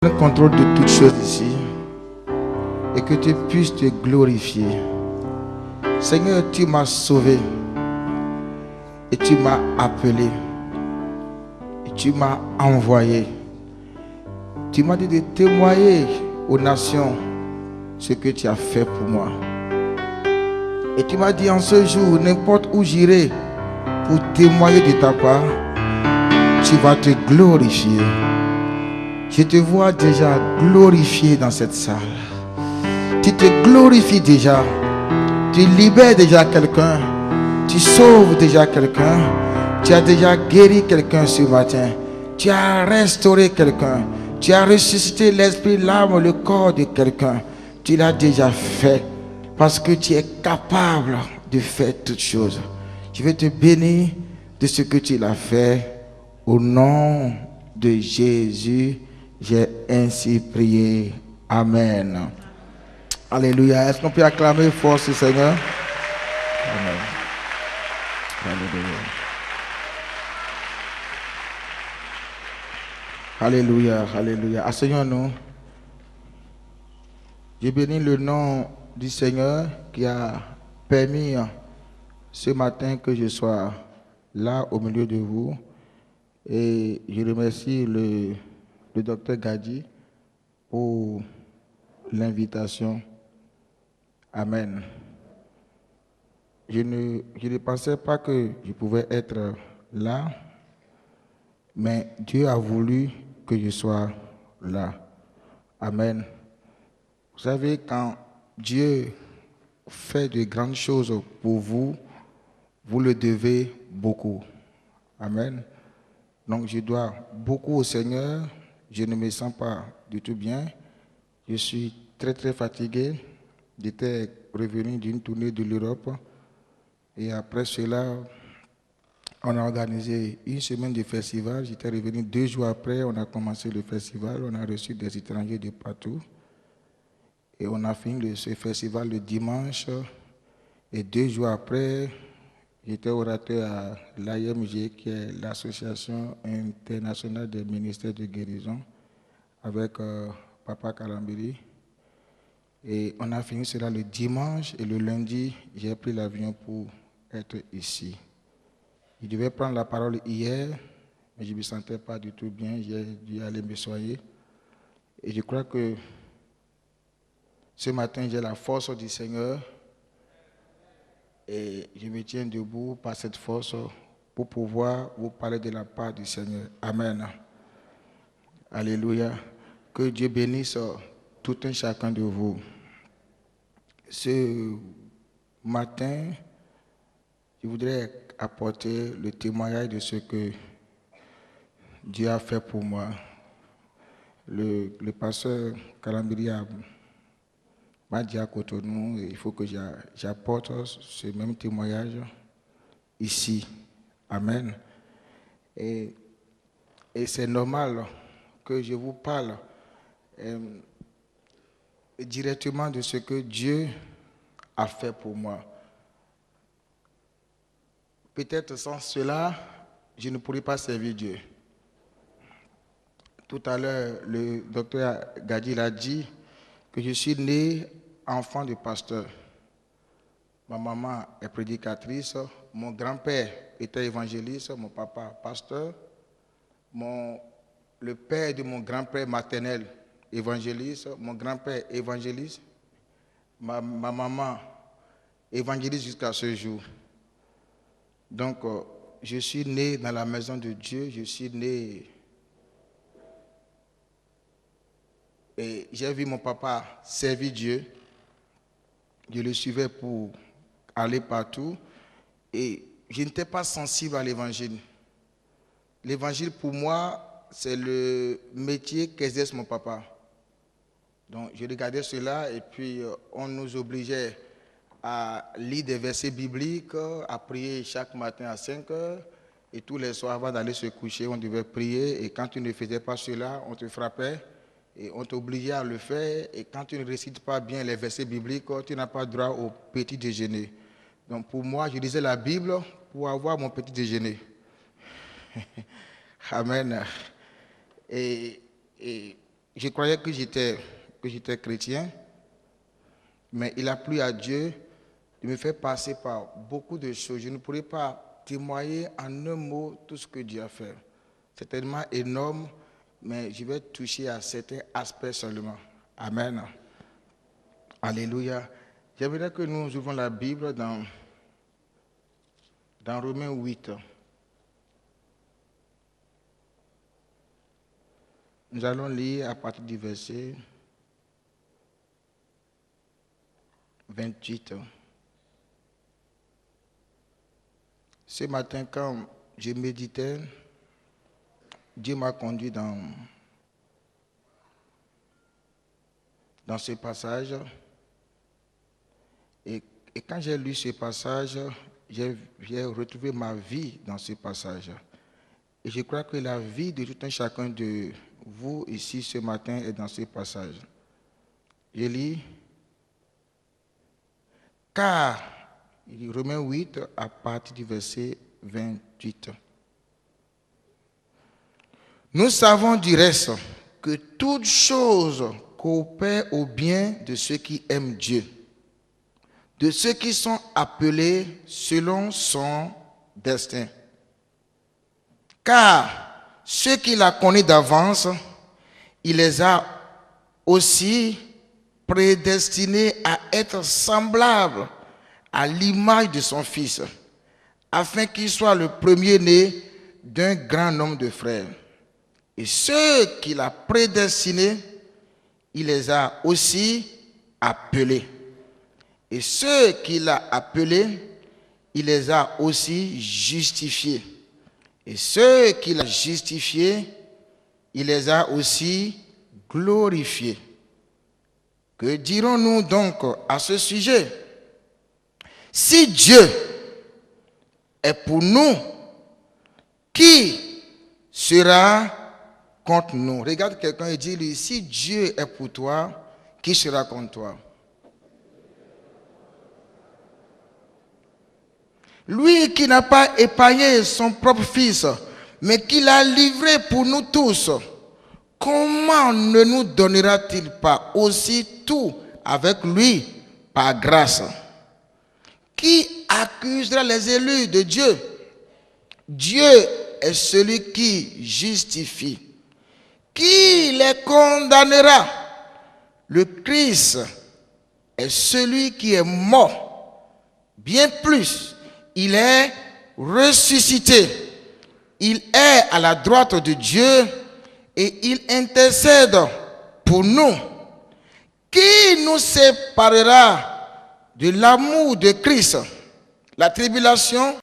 le contrôle de toutes choses ici et que tu puisses te glorifier. Seigneur, tu m'as sauvé et tu m'as appelé et tu m'as envoyé. Tu m'as dit de témoigner aux nations ce que tu as fait pour moi. Et tu m'as dit en ce jour, n'importe où j'irai pour témoigner de ta part, tu vas te glorifier. Je te vois déjà glorifié dans cette salle. Tu te glorifies déjà. Tu libères déjà quelqu'un. Tu sauves déjà quelqu'un. Tu as déjà guéri quelqu'un ce matin. Tu as restauré quelqu'un. Tu as ressuscité l'esprit, l'âme, le corps de quelqu'un. Tu l'as déjà fait parce que tu es capable de faire toutes choses. Je vais te bénir de ce que tu l'as fait. Au nom de Jésus, j'ai ainsi prié. Amen. Alléluia. Est-ce qu'on peut acclamer fort ce Seigneur? Amen. Alléluia. Alléluia. Alléluia. Asseyons-nous. Je bénis le nom du Seigneur qui a permis ce matin que je sois là au milieu de vous. Et je remercie le docteur Gadji pour l'invitation. Amen. Je ne pensais pas que je pouvais être là, mais Dieu a voulu que je sois là. Amen. Vous savez, quand Dieu fait de grandes choses pour vous, vous le devez beaucoup. Amen. Donc je dois beaucoup au Seigneur. Je ne me sens pas du tout bien. Je suis très très fatigué. J'étais revenu d'une tournée de l'Europe. Et après cela, on a organisé une semaine de festival. J'étais revenu 2 jours après. On a commencé le festival. On a reçu des étrangers de partout. Et on a fini ce festival le dimanche. Et 2 jours après, j'étais orateur à l'AMG, qui est l'Association internationale des ministères de guérison, avec Papa Kalambiri. Et on a fini cela le dimanche et le lundi, j'ai pris l'avion pour être ici. Je devais prendre la parole hier, mais je ne me sentais pas du tout bien. J'ai dû aller me soigner. Et je crois que ce matin, j'ai la force du Seigneur. Et je me tiens debout par cette force pour pouvoir vous parler de la part du Seigneur. Amen. Alléluia. Que Dieu bénisse tout un chacun de vous. Ce matin, je voudrais apporter le témoignage de ce que Dieu a fait pour moi. Le pasteur Kalambiri m'a dit à Cotonou, il faut que j'apporte ce même témoignage ici. Amen. Et c'est normal que je vous parle directement de ce que Dieu a fait pour moi. Peut-être sans cela, je ne pourrais pas servir Dieu. Tout à l'heure, le docteur Gadji a dit que je suis né enfant de pasteur. Ma maman est prédicatrice, mon grand-père était évangéliste, mon papa pasteur, le père de mon grand-père maternel évangéliste, mon grand-père évangéliste, ma maman évangéliste jusqu'à ce jour. Donc, je suis né dans la maison de Dieu, je suis né et j'ai vu mon papa servir Dieu. Je le suivais pour aller partout et je n'étais pas sensible à l'évangile. L'évangile pour moi, c'est le métier qu'exerce mon papa. Donc je regardais cela et puis on nous obligeait à lire des versets bibliques, à prier chaque matin à 5 heures et tous les soirs avant d'aller se coucher, on devait prier et quand tu ne faisais pas cela, on te frappait. Et on t'obligeait à le faire. Et quand tu ne récites pas bien les versets bibliques, tu n'as pas droit au petit déjeuner. Donc pour moi, je lisais la Bible pour avoir mon petit déjeuner. Amen. Et je croyais que j'étais chrétien, mais il a plu à Dieu de me faire passer par beaucoup de choses. Je ne pourrais pas témoigner en un mot tout ce que Dieu a fait. C'est tellement énorme, mais je vais toucher à certains aspects seulement. Amen. Alléluia. J'aimerais que nous ouvrons la Bible dans Romains 8. Nous allons lire à partir du verset 28. Ce matin, quand je méditais, Dieu m'a conduit dans ce passage. Et quand j'ai lu ce passage, j'ai retrouvé ma vie dans ce passage. Et je crois que la vie de tout un chacun de vous ici ce matin est dans ce passage. Je lis, car, il dit Romains 8 à partir du verset 28. Nous savons du reste que toute chose coopère au bien de ceux qui aiment Dieu, de ceux qui sont appelés selon son destin. Car ceux qu'il a connus d'avance, il les a aussi prédestinés à être semblables à l'image de son Fils, afin qu'il soit le premier-né d'un grand nombre de frères. Et ceux qu'il a prédestinés, il les a aussi appelés. Et ceux qu'il a appelés, il les a aussi justifiés. Et ceux qu'il a justifiés, il les a aussi glorifiés. Que dirons-nous donc à ce sujet? Si Dieu est pour nous, qui sera contre nous? Regarde quelqu'un et dis-lui, si Dieu est pour toi, qui sera contre toi? Lui qui n'a pas épargné son propre Fils, mais qui l'a livré pour nous tous, comment ne nous donnera-t-il pas aussi tout avec lui par grâce? Qui accusera les élus de Dieu? Dieu est celui qui justifie. Qui les condamnera? Le Christ est celui qui est mort. Bien plus, il est ressuscité. Il est à la droite de Dieu et il intercède pour nous. Qui nous séparera de l'amour de Christ? La tribulation,